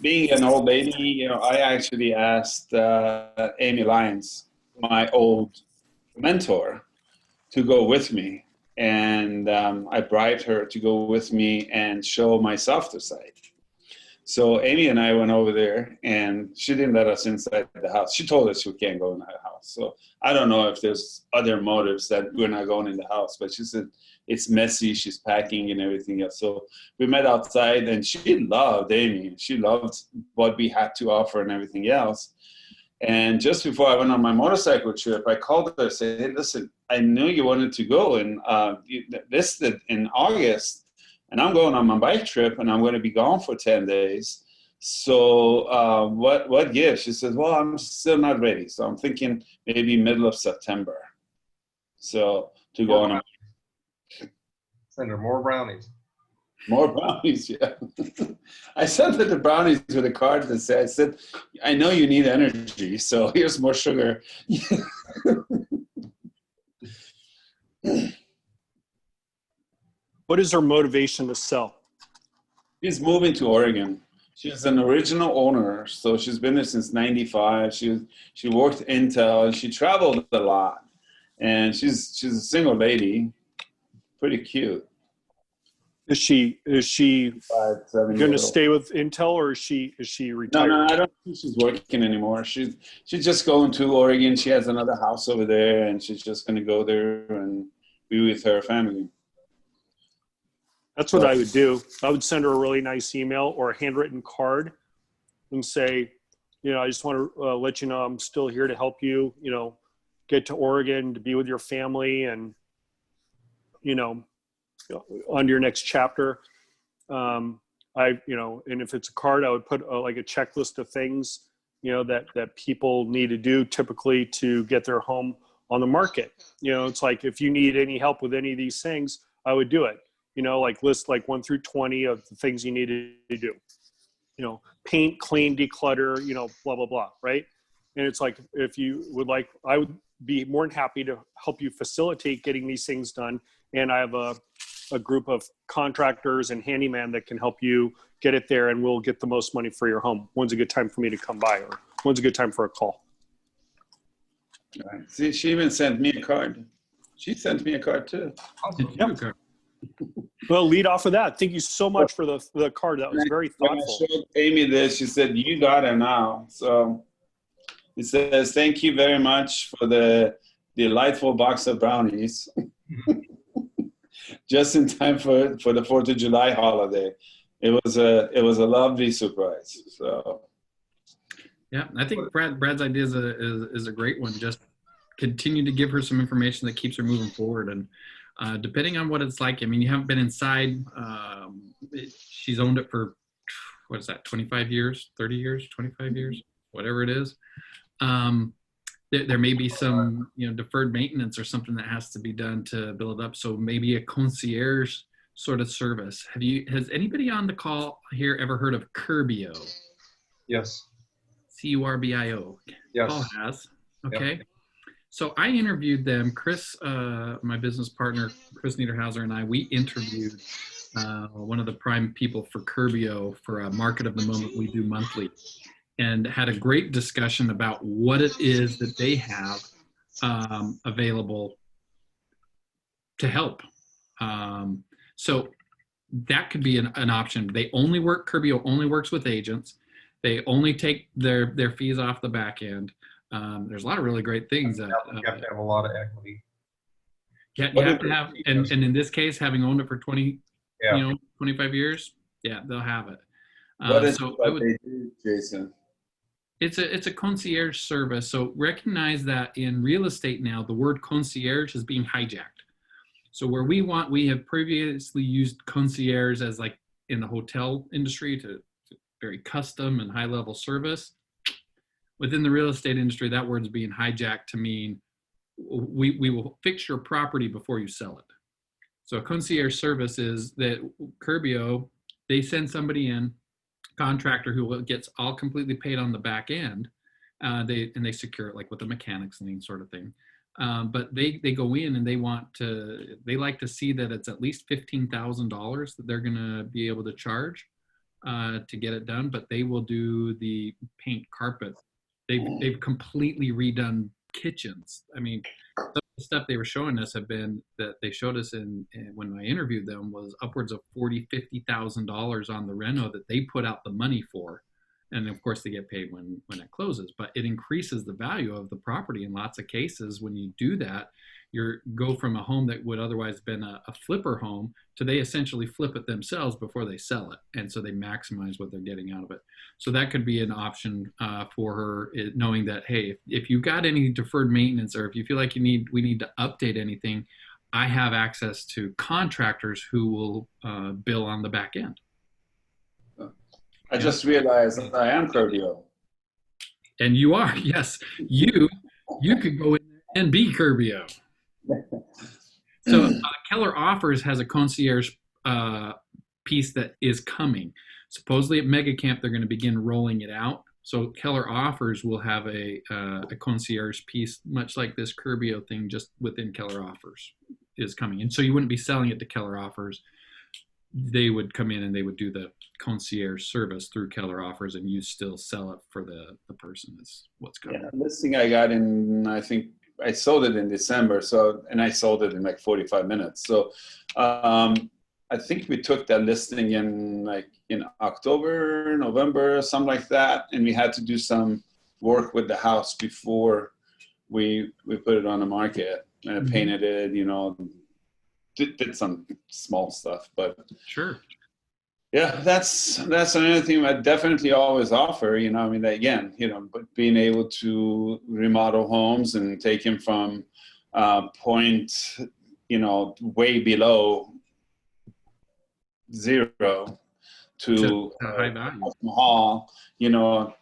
S2: being an old lady, I actually asked Amy Lyons, my old mentor, to go with me. And I bribed her to go with me and show my softer side. So Amy and I went over there, and she didn't let us inside the house. She told us we can't go in the house. So I don't know if there's other motives that we're not going in the house, but she said it's messy. She's packing and everything else. So we met outside, and she loved Amy. She loved what we had to offer and everything else. And just before I went on my motorcycle trip, I called her and said, "Hey, listen, I knew you wanted to go, and you listed in August. And I'm going on my bike trip, and I'm going to be gone for 10 days. So what gives?" She says, "Well, I'm still not ready. So I'm thinking maybe middle of September. So to go on."
S4: Send her more brownies.
S2: More brownies, yeah. I sent her the brownies with a card that said, "I know you need energy, so here's more sugar."
S6: What is her motivation to sell?
S2: She's moving to Oregon. She's an original owner, so she's been there since '95. She worked Intel and she traveled a lot. And she's a single lady, pretty cute.
S6: Is she
S2: 5, 7
S6: going to
S2: years old.
S6: stay with Intel, or is she
S2: No,
S6: retired?
S2: no, I don't think she's working anymore. She's just going to Oregon. She has another house over there, and she's just going to go there and be with her family.
S6: That's what I would do. I would send her a really nice email or a handwritten card and say, I just want to let you know I'm still here to help you, get to Oregon to be with your family and, on your next chapter. And if it's a card, I would put like a checklist of things, that people need to do typically to get their home on the market. It's like, if you need any help with any of these things, I would do it. Like list like 1 through 20 of the things you need to do. Paint, clean, declutter, blah, blah, blah, right? And it's like, if you would like, I would be more than happy to help you facilitate getting these things done. And I have a group of contractors and handyman that can help you get it there, and we'll get the most money for your home. When's a good time for me to come by, or when's a good time for a call?
S2: Right. See, she even sent me a card. She sent me a card too.
S6: Yep. Well, lead off of that. Thank you so much for the card. That was very
S2: When I
S6: thoughtful.
S2: showed Amy this, she said, "You got it now." So it says, "Thank you very much for the delightful box of brownies." Just in time for the 4th of July holiday. It was a lovely surprise. So
S1: Yeah, I think Brad's idea is a great one. Just continue to give her some information that keeps her moving forward. And depending on what it's like, I mean, you haven't been inside. She's owned it for, what is that, 25 years, 30 years, 25 years, whatever it is. There may be some, deferred maintenance or something that has to be done to build it up. So maybe a concierge sort of service. Has anybody on the call here ever heard of Curbio?
S4: Yes.
S1: Curbio.
S4: Yes.
S1: Paul has. Okay.
S4: Yep.
S1: So I interviewed them. Chris, my business partner, Chris Niederhauser, and we interviewed one of the prime people for Curbio for a Market of the Moment we do monthly, and had a great discussion about what it is that they have available to help. So that could be an option. Curbio only works with agents. They only take their fees off the back end. There's a lot of really great things.
S4: You have to have a lot of equity.
S1: Yeah, you have to have, and in this case, having owned it for 25 years, yeah, they'll have it.
S2: what is what they do, Jason?
S1: It's a concierge service. So recognize that in real estate now, the word concierge is being hijacked. So where we have previously used concierge as like in the hotel industry to very custom and high level service. Within the real estate industry, that word's being hijacked to mean we will fix your property before you sell it. So a concierge service is that Curbio, they send somebody in, contractor who gets all completely paid on the back end. They secure it like with a mechanics lien sort of thing. But they go in and they like to see that it's at least $15,000 that they're going to be able to charge to get it done. But they will do the paint, carpet. They've completely redone kitchens. I mean, some of the stuff they were showing us that they showed us when I interviewed them was upwards of $40,000-$50,000 on the reno that they put out the money for. And of course they get paid when it closes, but it increases the value of the property in lots of cases. When you do that, you go from a home that would otherwise have been a flipper home to they essentially flip it themselves before they sell it. And so they maximize what they're getting out of it. So that could be an option for her, knowing that, hey, if you've got any deferred maintenance, or if you feel like we need to update anything, I have access to contractors who will bill on the back end.
S2: I just realized that I am Curbio.
S1: And you are, yes. You could go in and be Curbio. So Keller Offers has a concierge piece that is coming. Supposedly at Mega Camp, they're going to begin rolling it out. So Keller Offers will have a concierge piece, much like this Curbio thing, just within Keller Offers is coming. And so you wouldn't be selling it to Keller Offers. They would come in and they would do concierge service through Keller Offers, and you still sell it for the person is what's
S2: Yeah,
S1: covered.
S2: listing I got in, I think I sold it in December. So, and I sold it in like 45 minutes. So, I think we took that listing in like in October, November, something like that. And we had to do some work with the house before we put it on the market. And I painted it, you know, did some small stuff, but
S1: Sure.
S2: yeah, that's another thing I definitely always offer, you know, I mean, again, you know, but being able to remodel homes and take them from point, you know, way below zero to
S1: high value.
S2: Hall, you know,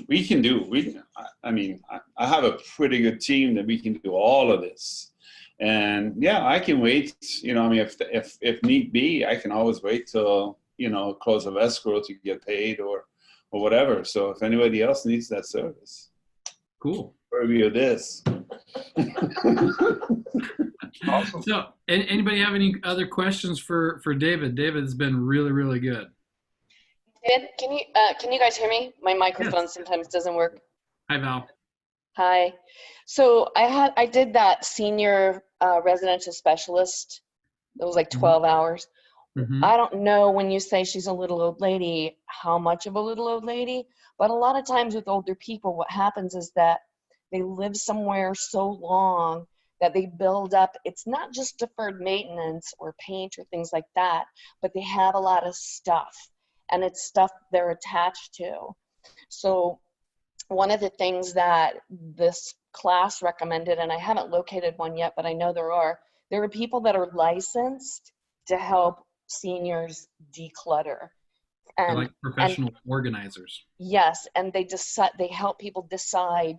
S2: we can do, I mean, I have a pretty good team that we can do all of this. And yeah, I can wait, you know, I mean, if need be, I can always wait till, you know, close of escrow to get paid or whatever. So if anybody else needs that service,
S1: Cool.
S2: review this.
S4: Awesome.
S1: So, anybody have any other questions for David? David's been really, really good.
S7: David, can you guys hear me? My microphone sometimes doesn't work.
S1: Hi, Val.
S7: Hi. So I did that senior residential specialist. It was like 12 hours.
S1: Mm-hmm.
S7: I don't know when you say she's a little old lady, how much of a little old lady, but a lot of times with older people, what happens is that they live somewhere so long that they build up, it's not just deferred maintenance or paint or things like that, but they have a lot of stuff, and it's stuff they're attached to. So one of the things that this class recommended, and I haven't located one yet, but I know there are people that are licensed to help seniors declutter.
S1: They're
S7: And
S1: like professional organizers.
S7: yes, and they help people decide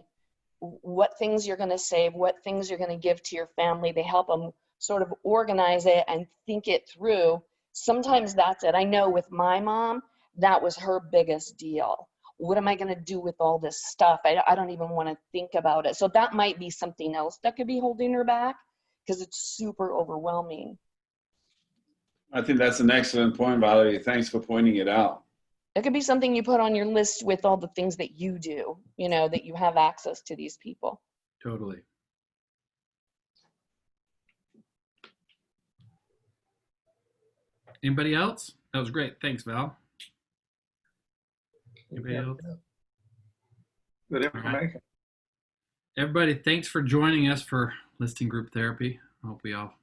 S7: what things you're going to save, what things you're going to give to your family. They help them sort of organize it and think it through. Sometimes that's it. I know with my mom, that was her biggest deal. What am I going to do with all this stuff? I don't even want to think about it. So that might be something else that could be holding her back, because it's super overwhelming.
S2: I think that's an excellent point, Valerie. Thanks for pointing it out.
S7: It could be something you put on your list with all the things that you do, you know, that you have access to these people.
S1: Totally. Anybody else? That was great. Thanks, Val. Anybody else?
S4: Good information.
S1: Everybody, thanks for joining us for Listing Group Therapy. I hope we all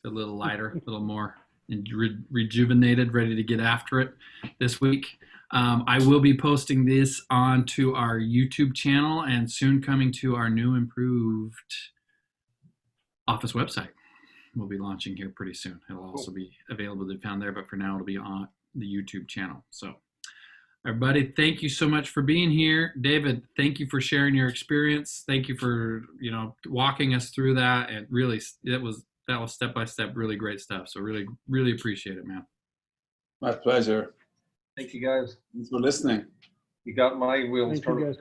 S1: feel a little lighter, a little more rejuvenated, ready to get after it this week. I will be posting this onto our YouTube channel and soon coming to our new improved office website. We'll be launching here pretty soon. It'll also be available to be found there, but for now it'll be on the YouTube channel. So everybody, thank you so much for being here. David, thank you for sharing your experience. Thank you for, you know, walking us through that. And really, that was step-by-step, really great stuff. So really, really appreciate it, man.
S2: My pleasure.
S4: Thank you, guys.
S2: Thanks for listening.
S4: You got my wheels
S5: Thank you,
S4: turning.
S5: guys.